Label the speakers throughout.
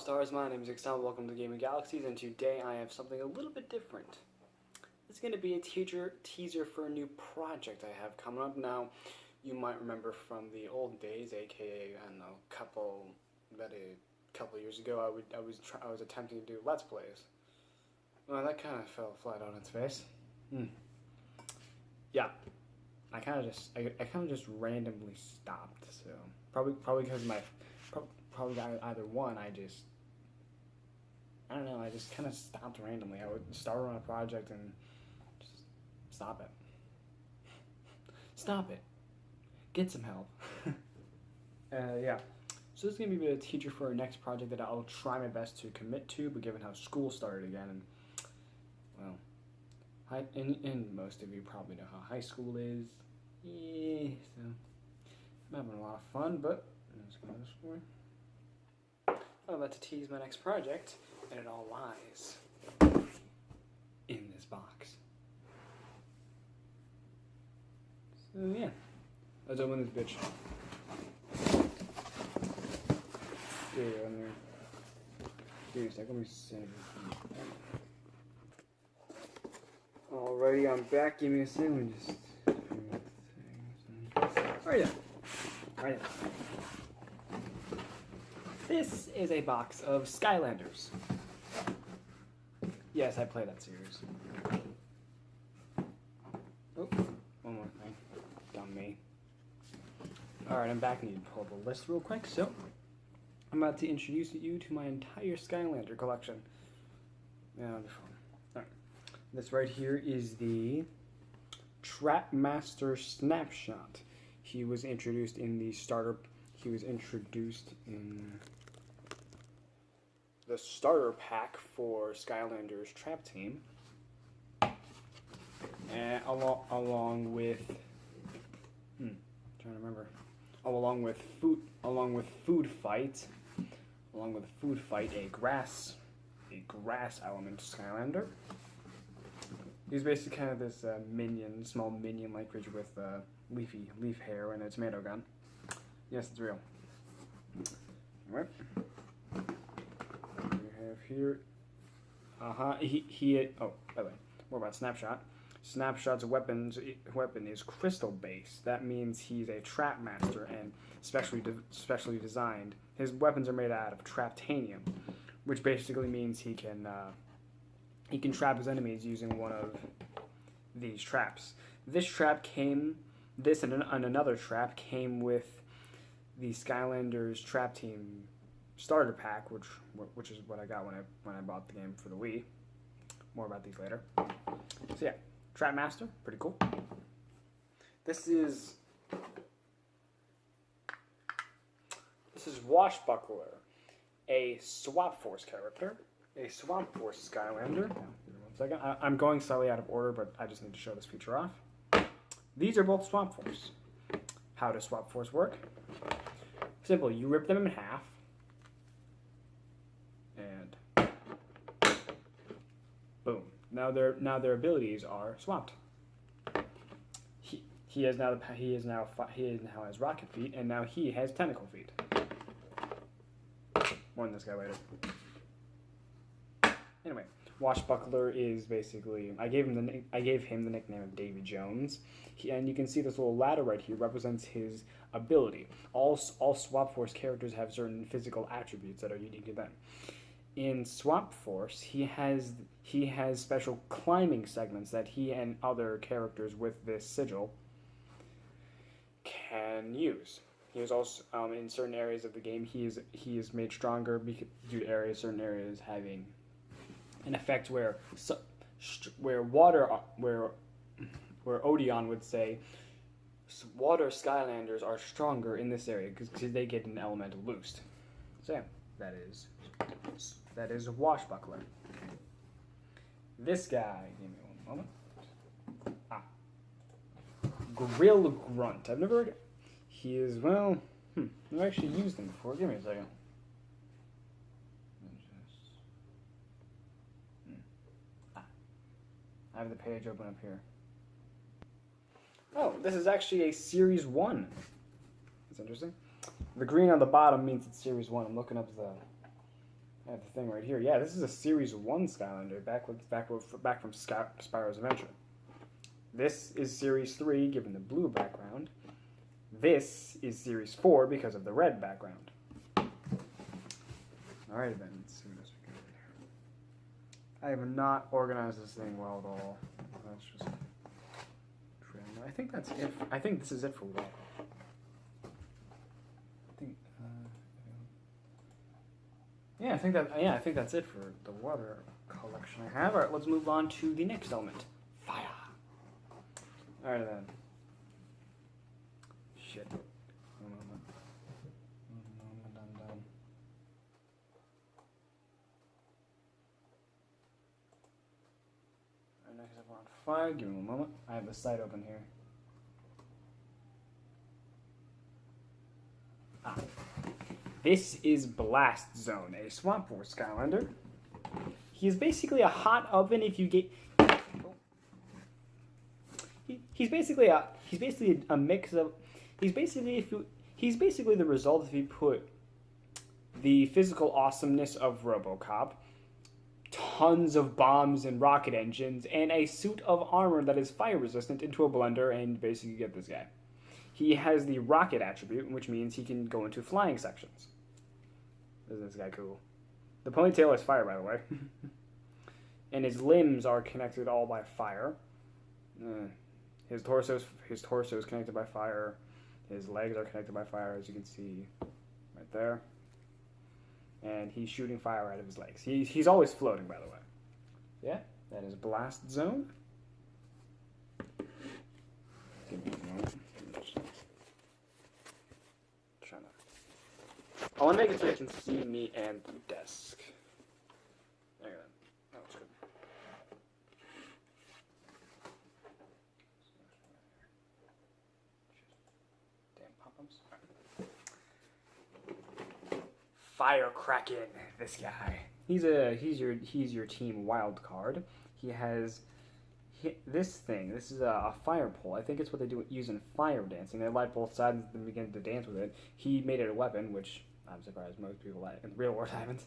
Speaker 1: Stars, my name is Exxon. Welcome to Gaming Galaxies, and today I have something a little bit different. It's going to be a teaser for a new project I have coming up. Now, you might remember from the old days, aka, I don't know, a couple years ago, I was attempting to do Let's Plays. Well, that kind of fell flat on its face. Yeah, I kind of just randomly stopped. So probably because probably either one, I don't know, I just kind of stopped randomly. I would start on a project and just stop it. Stop it. Get some help. Yeah. So this is going to be a teacher for our next project that I'll try my best to commit to, but given how school started again, and, well, and most of you probably know how high school is. Yeah, so I'm having a lot of fun, but I'm just going to this way. I'm about to tease my next project, and it all lies in this box. So yeah, let's open this bitch. There you go, in there. Give me a second, let me save it. Alrighty, I'm back. Give me a second. Let me just. Alright then. Alright then. This is a box of Skylanders. Yes, I play that series. Oh, one more thing. Dumb me. Alright, I'm back. I need to pull up a list real quick. So, I'm about to introduce you to my entire Skylander collection. Alright. This right here is the Trap Master Snapshot. He was introduced in the starter. He was introduced in the starter pack for Skylanders Trap Team, and along with Food Fight, a grass element Skylander. He's basically kind of this small minion-like creature with leaf hair and a tomato gun. Yes, it's real. Alright. We have here. Oh, by the way, more about Snapshot. Snapshot's weapon is crystal based. That means he's a trap master and specially designed. His weapons are made out of traptanium, which basically means he can trap his enemies using one of these traps. This and another trap came with the Skylanders Trap Team starter pack, which is what I got when I bought the game for the Wii. More about these later. So yeah, Trap Master, pretty cool. This is Washbuckler, a Swap Force character, a Swap Force Skylander. 1 second, I'm going slightly out of order, but I just need to show this feature off. These are both Swap Force. How does Swap Force work? Simple. You rip them in half, and boom. Now their abilities are swapped. He now has rocket feet, and now he has tentacle feet. More on this guy later. Anyway, Washbuckler is basically I gave him the nickname of Davy Jones. And you can see this little ladder right here represents his ability. All Swap Force characters have certain physical attributes that are unique to them. In Swap Force, he has special climbing segments that he and other characters with this sigil can use. He is also in certain areas of the game. He is made stronger due to certain areas having an effect where Odeon would say water Skylanders are stronger in this area because they get an elemental boost. So yeah, that is Washbuckler. This guy, give me one moment. Grill Grunt. I've never heard. He is I've actually used him before. Give me a second. I have the page open up here. Oh, this is actually a Series 1. That's interesting. The green on the bottom means it's Series 1. I'm looking up the I have the thing right here. Yeah, this is a Series 1 Skylander, back from Spyro's Adventure. This is Series 3, given the blue background. This is Series 4 because of the red background. Alright then, let's see what else we got here. I have not organized this thing well at all. That's just trim. I think that's it. I think this is it for water. I think that's it for the water collection I have. Alright, let's move on to the next element. Fire. Alright then. Shit. One moment. I'm done. Alright, next up we're on fire. Give me one moment. I have the site open here. This is Blast Zone, a Swamp Force Skylander. He's basically a hot oven if you get. He's basically a mix of. He's basically the result if you put the physical awesomeness of RoboCop, tons of bombs and rocket engines, and a suit of armor that is fire resistant into a blender, and basically get this guy. He has the rocket attribute, which means he can go into flying sections. Isn't this guy cool? The ponytail is fire, by the way. And his limbs are connected all by fire. His torso is connected by fire. His legs are connected by fire, as you can see right there. And he's shooting fire out of his legs. He's always floating, by the way. Yeah, that is Blast Zone. Give me a moment. I want to make it so you can see me and the desk. There you go. That looks good. Damn pop-ups. Fire Kraken, this guy. He's your team wild card. He has this thing. This is a fire pole. I think it's what they use in fire dancing. They light both sides and begin to dance with it. He made it a weapon, which I'm surprised most people in the real world haven't.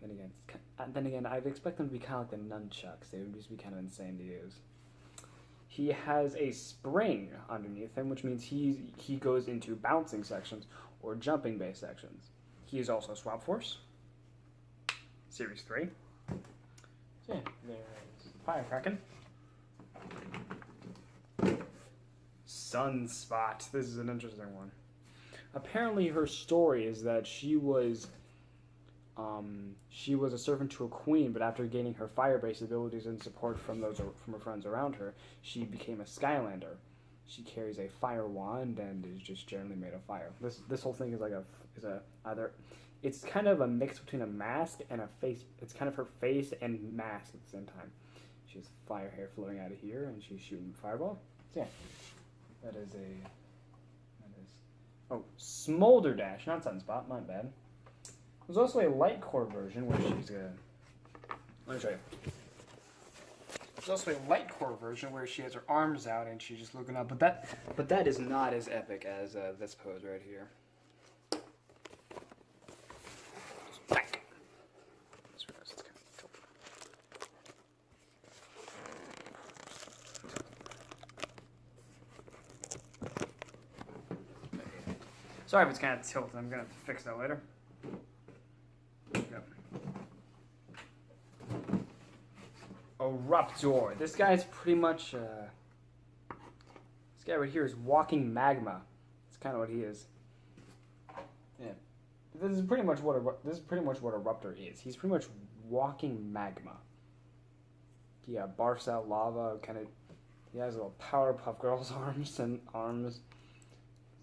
Speaker 1: Then again, I'd expect them to be kind of like the nunchucks. They would just be kind of insane to use. He has a spring underneath him, which means he goes into bouncing sections or jumping base sections. He is also Swamp Force. Series 3. So yeah, there's Fire Kraken. Sunspot. This is an interesting one. Apparently, her story is that she was a servant to a queen, but after gaining her fire-based abilities and support from her friends around her, she became a Skylander. She carries a fire wand and is just generally made of fire. This whole thing is like it's kind of a mix between a mask and a face. It's kind of her face and mask at the same time. She has fire hair flowing out of here, and she's shooting fireball. So yeah, that is. Oh, Smolder Dash, not Sunspot, my bad. There's also a light core version where she's let me show you. There's also a light core version where she has her arms out and she's just looking up, but that is not as epic as this pose right here. Back. Sorry if it's kind of tilted. I'm going to have to fix that later. Corruptor. This guy's pretty much... this guy right here is walking magma. That's kind of what he is. Yeah. This is pretty much what a Corruptor is. He's pretty much walking magma. He barfs out lava. He has little Powerpuff Girls arms. His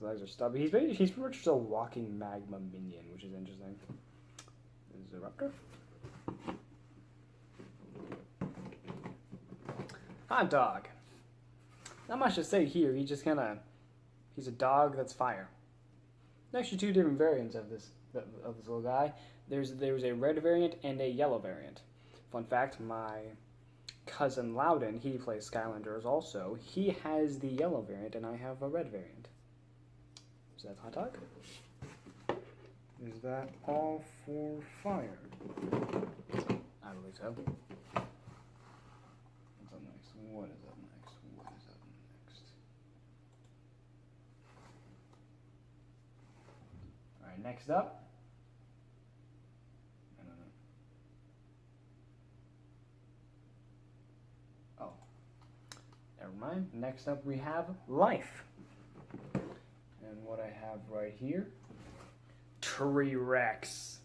Speaker 1: legs are stubby. He's pretty much just a walking magma minion, which is interesting. This is a Corruptor. Hot dog. Not much to say here. He's a dog that's fire. There's actually two different variants of this little guy. There's a red variant and a yellow variant. Fun fact: my cousin Loudon, he plays Skylanders also. He has the yellow variant, and I have a red variant. So that's hot dog. Is that all for fire? I believe so. What's up next? What is up next? What is up next? Alright, next up. I don't know. Oh. Never mind. Next up we have Life. And what I have right here, Turi Rex.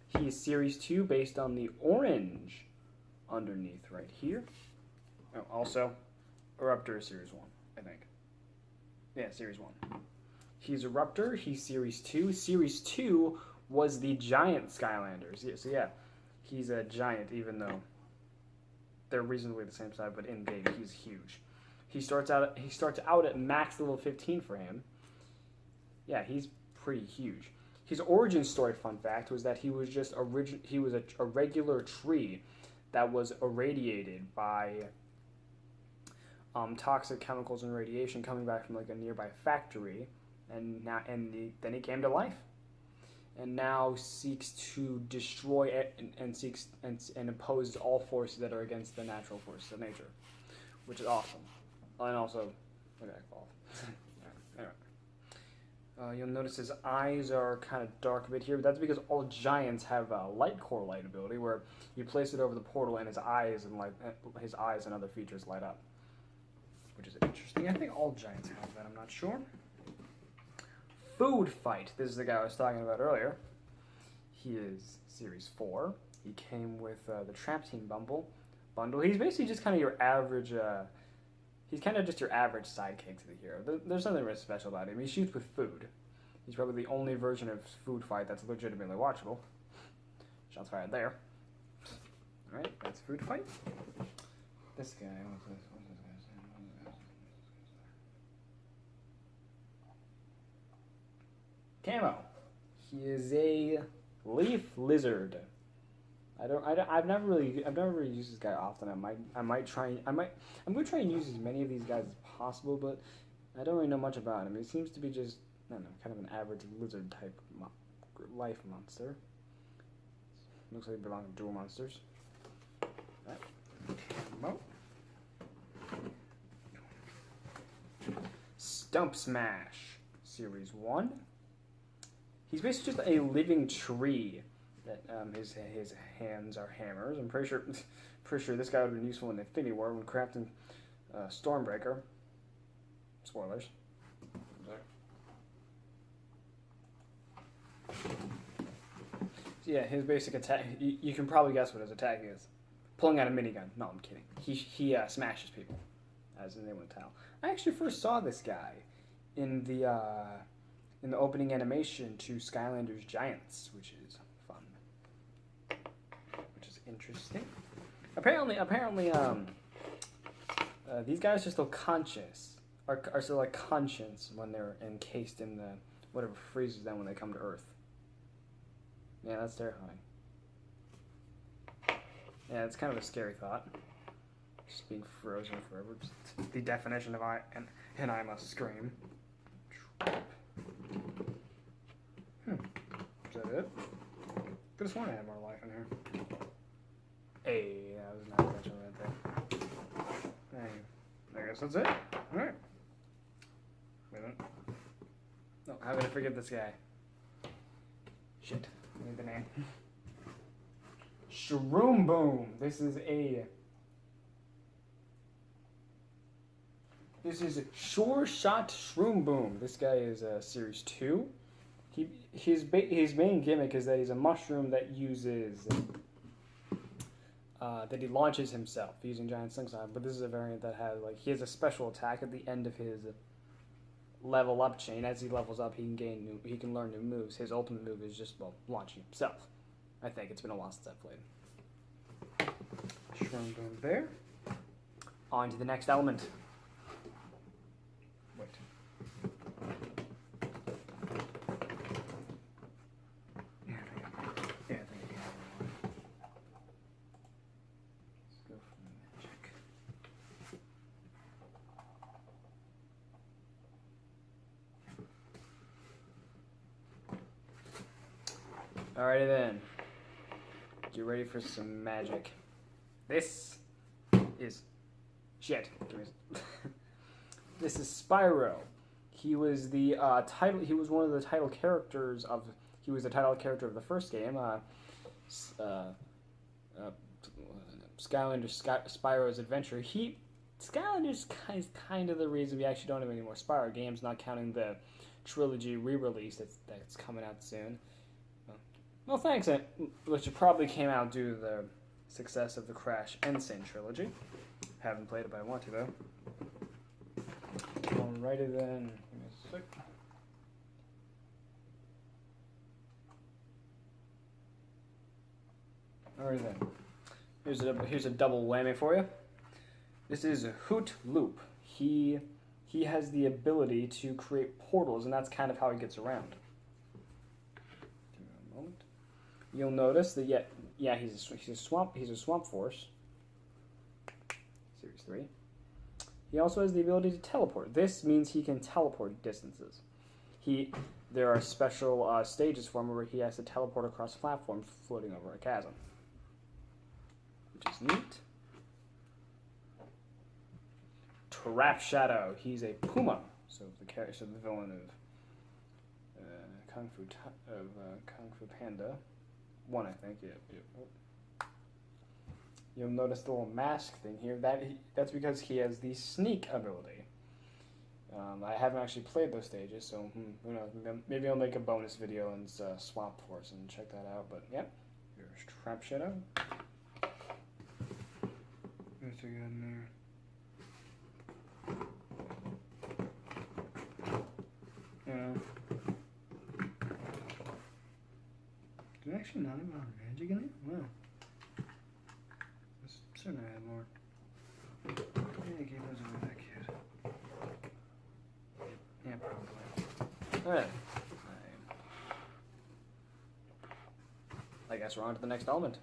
Speaker 1: He is Series 2 based on the orange underneath right here. Oh, also, Corruptor is Series 1, I think. Yeah, Series 1. He's a Corruptor, he's Series 2. Series 2 was the giant Skylanders. Yeah, so yeah, he's a giant even though they're reasonably the same size, but in game he's huge. He starts out at max level 15 for him. Yeah, he's pretty huge. His origin story, fun fact, was that he was just a regular tree that was irradiated by toxic chemicals and radiation coming back from like a nearby factory, and then he came to life, and now seeks to destroy it and oppose all forces that are against the natural forces of nature, which is awesome. And also, okay, fall. Anyway. You'll notice his eyes are kind of dark a bit here, but that's because all giants have light core light ability, where you place it over the portal and his eyes and other features light up, which is interesting. I think all giants have that. I'm not sure. Food Fight. This is the guy I was talking about earlier. He is Series 4. He came with the Trap Team bundle. He's basically just kind of your average. He's kind of just your average sidekick to the hero. There's nothing really special about him. He shoots with food. He's probably the only version of Food Fight that's legitimately watchable. Shots fired there. Alright, that's Food Fight. This guy, what's this guy's name? Camo. He is a leaf lizard. I've never really used this guy often. I'm gonna try and use as many of these guys as possible, but I don't really know much about him. He seems to be just, I don't know, kind of an average lizard type life monster. Looks like they belong to Dual Monsters. Right. Stump Smash, Series 1. He's basically just a living tree. That his hands are hammers. I'm pretty sure this guy would have been useful in Infinity War when crafting Stormbreaker. Spoilers. So yeah, his basic attack. You can probably guess what his attack is. Pulling out a minigun. No, I'm kidding. He smashes people, as the name would tell. I actually first saw this guy in the opening animation to Skylanders Giants, which is interesting. Apparently, these guys are still conscious, are still like conscious when they're encased in the whatever freezes them when they come to Earth. Yeah, that's terrifying. Yeah, it's kind of a scary thought. Just being frozen forever. Just the definition of and I must scream. Is that it? Could have sworn I had more life in here. Hey, that was not intentional right there. Hey, I guess that's it. Alright. Wait a minute. No, how could I forget this guy? Shit. I need the name. Shroom Boom. This is Sure Shot Shroom Boom. This guy is Series 2. His main gimmick is that he's a mushroom that uses... that he launches himself using giant slingshot, but this is a variant that has he has a special attack at the end of his level up chain. As he levels up, he can learn new moves. His ultimate move is just launching himself. I think it's been a while since I've played. Shroom Boom there. On to the next element. Wait. Alrighty then. Get ready for some magic. This is shit. This is Spyro. He was the title. He was one of the title characters of. He was the title character of the first game. Skylanders Spyro's Adventure. Skylanders is kind of the reason we actually don't have any more Spyro games, not counting the trilogy re-release that's coming out soon. Well, thanks, which probably came out due to the success of the Crash Insane trilogy. Haven't played it, but I want to though. Alrighty then. Give me a sec. Alright then. Here's a double whammy for you. This is Hoot Loop. He has the ability to create portals, and that's kind of how he gets around. Give me a moment. You'll notice that he's a swamp force. Series 3. He also has the ability to teleport. This means he can teleport distances. There are special stages for him where he has to teleport across platforms floating over a chasm, which is neat. Trap Shadow. He's a puma, so the villain of Kung Fu Panda 1, I think. Yeah. You'll notice the little mask thing here. That's because he has the sneak ability. I haven't actually played those stages, so who knows? Maybe I'll make a bonus video on Swamp Force and check that out. But yeah, here's Trap Shadow. What's we got in there? Did I actually not have more magic in it? Wow. I certainly had more. Yeah, gave those away that kid. Yeah, probably. Alright. I guess we're on to the next element.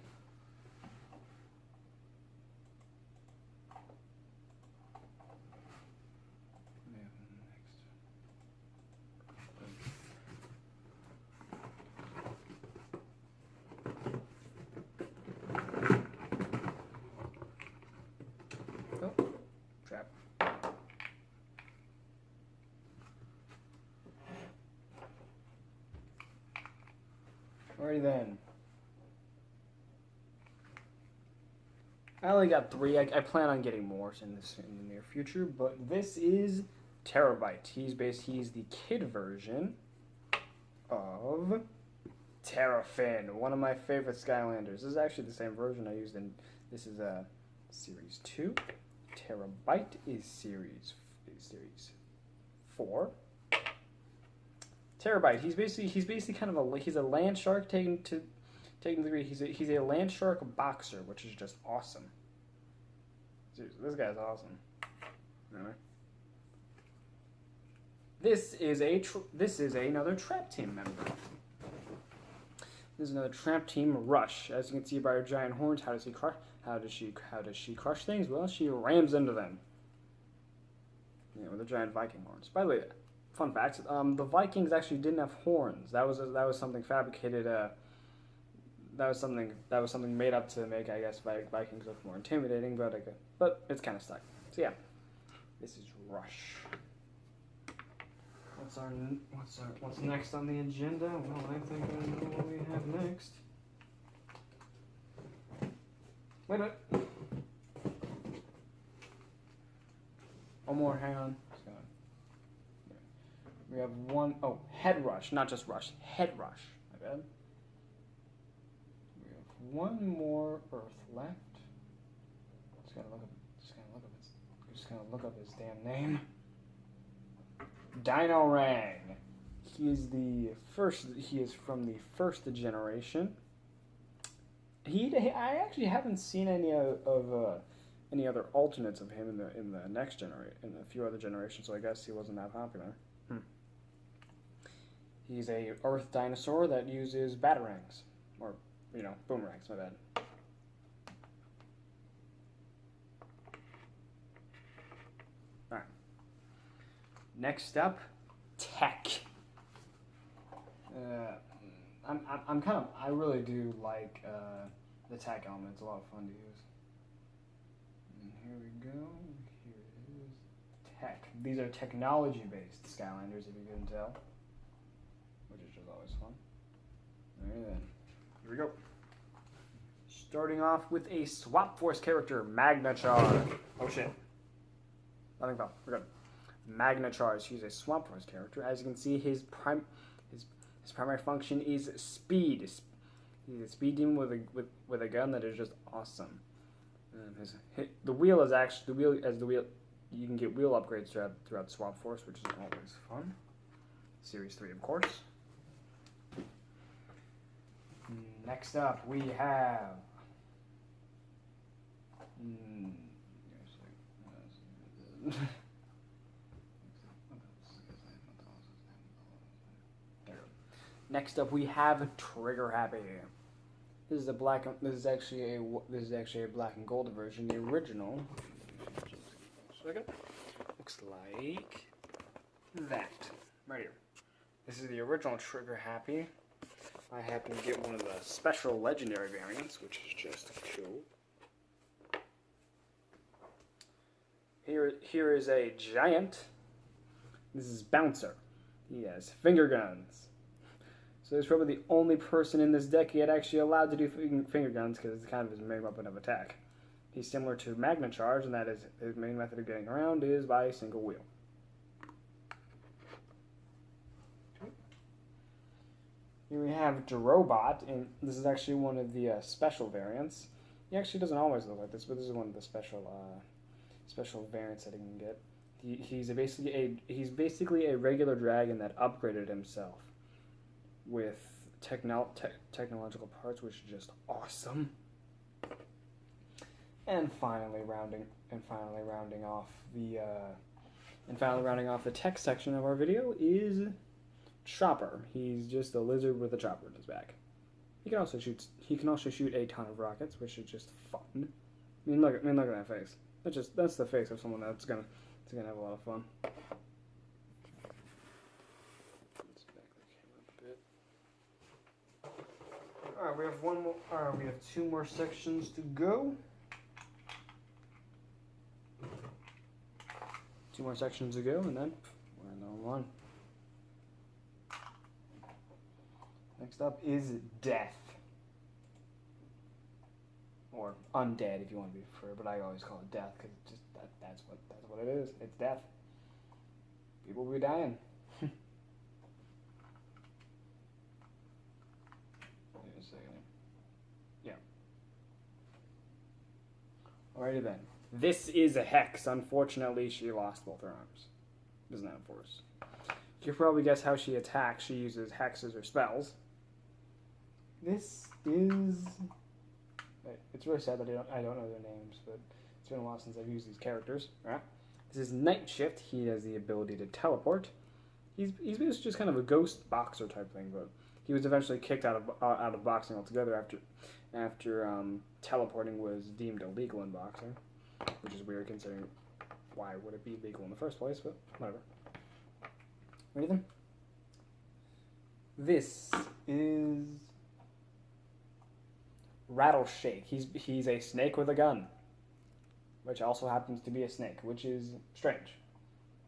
Speaker 1: Alrighty then. I only got 3. I plan on getting more in the near future, but this is Terabyte. He's the kid version of Terrafin, one of my favorite Skylanders. This is actually the same version I used in. This is Series 2. Terabyte is Series 4. Terabyte. He's basically kind of he's a land shark taken to the degree. He's a land shark boxer, which is just awesome. Seriously, this guy's awesome. Anyway. This is another Trap Team member. This is another Trap Team Rush. As you can see by her giant horns, how does she crush things? Well, she rams into them. Yeah, with the giant Viking horns. By the way, fun fact: the Vikings actually didn't have horns. That was something fabricated. That was something made up to make, I guess, Vikings look more intimidating. But it's kind of stuck. So yeah, this is Rush. What's next on the agenda? Well, I think I know what we have next. Wait a minute. One more. Hang on. We have one. Oh, Head Rush, not just Rush. Head Rush. My bad. We have one more Earth left. Just gonna look up his damn name. Dino Ring. He is from the first generation. I actually haven't seen any other alternates of him in the next generation, in a few other generations. So I guess he wasn't that popular. He's a Earth dinosaur that uses batarangs, or boomerangs. My bad. All right. Next up, Tech. I really do like the tech element. It's a lot of fun to use. And here we go. Here is tech. These are technology-based Skylanders, if you couldn't tell, which is just always fun. Alright then, here we go. Starting off with a Swap Force character, Magnachar. Oh shit. Nothing fell. We're good. Magnachar. He's a Swap Force character. As you can see, his primary function is speed. He's a speed demon with a gun that is just awesome. The wheel is actually the wheel. You can get wheel upgrades throughout Swap Force, which is always fun. Series 3, of course. Next up, we have. Next up, we have Trigger Happy. This is a black. This is actually a black and gold version. The original. Looks like that right here. This is the original Trigger Happy. I happen to get one of the special legendary variants, which is just cool. Here is a giant. This is Bouncer. He has finger guns. So he's probably the only person in this deck yet actually allowed to do finger guns because it's kind of his main weapon of attack. He's similar to Magnachar, and that is his main method of getting around is by a single wheel. Here we have Drobot, and this is actually one of the special variants. He actually doesn't always look like this, but this is one of the special variants that he can get. He's basically a regular dragon that upgraded himself with technological parts, which is just awesome. And finally rounding off the tech section of our video is Chopper. He's just a lizard with a chopper in his back. He can also shoot a ton of rockets, which is just fun. I mean, look at that face. That's the face of someone that's gonna have a lot of fun. Let's back the camera up a bit. All right, we have one more. We have 2 more sections to go. 2 more sections to go, and then we're in the one. Next up is Death. Or Undead, if you want to be fair, but I always call it Death because that's what it is. It's death. People will be dying. Wait a second. Yeah. Alrighty then. This is a Hex. Unfortunately, she lost both her arms. Doesn't have force. You can probably guess how she attacks. She uses hexes or spells. This is. It's really sad that I don't know their names, but it's been a while since I've used these characters. Right? This is Night Shift. He has the ability to teleport. He's basically just kind of a ghost boxer type thing, but he was eventually kicked out of boxing altogether after teleporting was deemed illegal in boxing, which is weird considering why would it be legal in the first place, but whatever. Ready then? This is Rattle Shake. He's a snake with a gun, which also happens to be a snake, which is strange.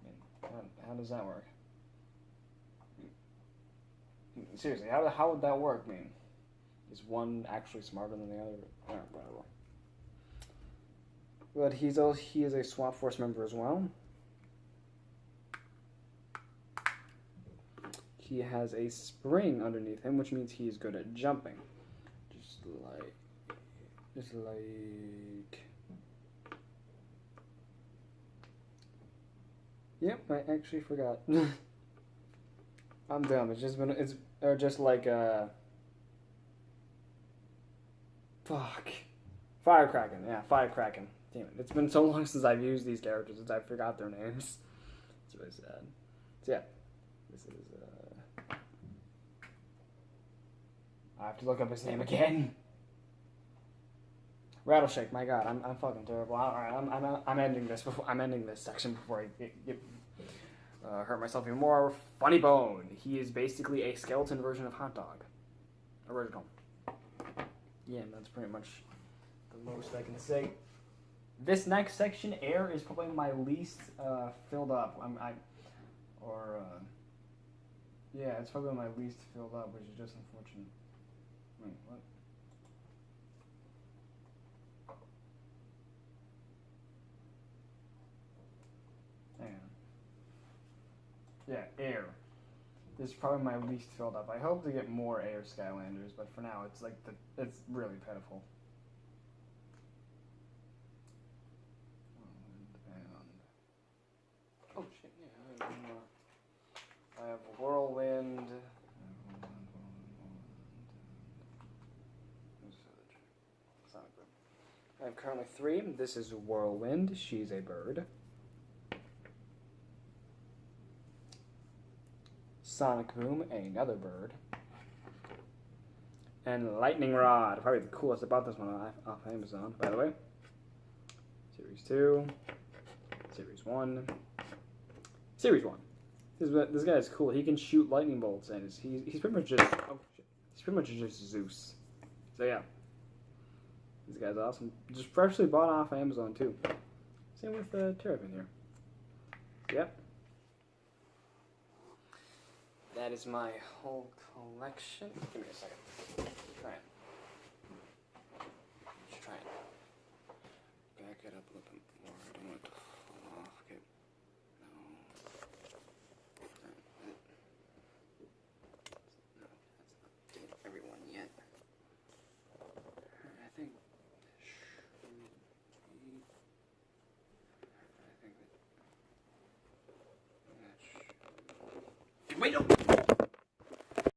Speaker 1: I mean, how does that work? Seriously, how would that work? I mean, is one actually smarter than the other? Whatever. But he is a Swap Force member as well. He has a spring underneath him, which means he's good at jumping. Just like. Yep, I actually forgot. I'm dumb. It's just like fuck. Firecracken. Yeah, Firecracken. Damn it. It's been so long since I've used these characters that I forgot their names. It's really sad. So yeah, this is I have to look up his name again. Rattle Shake. My God, I'm fucking terrible. All right, I'm ending this before I'm ending this section before I hurt myself even more. Funny Bone. He is basically a skeleton version of Hot Dog. original. Yeah, that's pretty much the most I can say. This next section, air, is probably my least filled up. Yeah, it's probably my least filled up, which is just unfortunate. Wait, what? Hang on. Yeah, air. This is probably my least filled up. I hope to get more air Skylanders, but for now, it's like it's really pitiful. Oh shit! Yeah, I have Whirlwind. I have currently 3. This is Whirlwind. She's a bird. Sonic Boom, another bird. And Lightning Rod, probably the coolest about this one off Amazon, by the way. Series 2, Series 1, Series 1. This guy is cool. He can shoot lightning bolts, and he's pretty much just he's pretty much just Zeus. So yeah, this guy's awesome. Just freshly bought off Amazon too. Same with Terabyte here. Yep. That is my whole collection. Give me a second. Try it. Just try it. Back it up a little bit more. I don't want it to fall off. Okay. No. No, that's not everyone yet. I think that. Wait, no!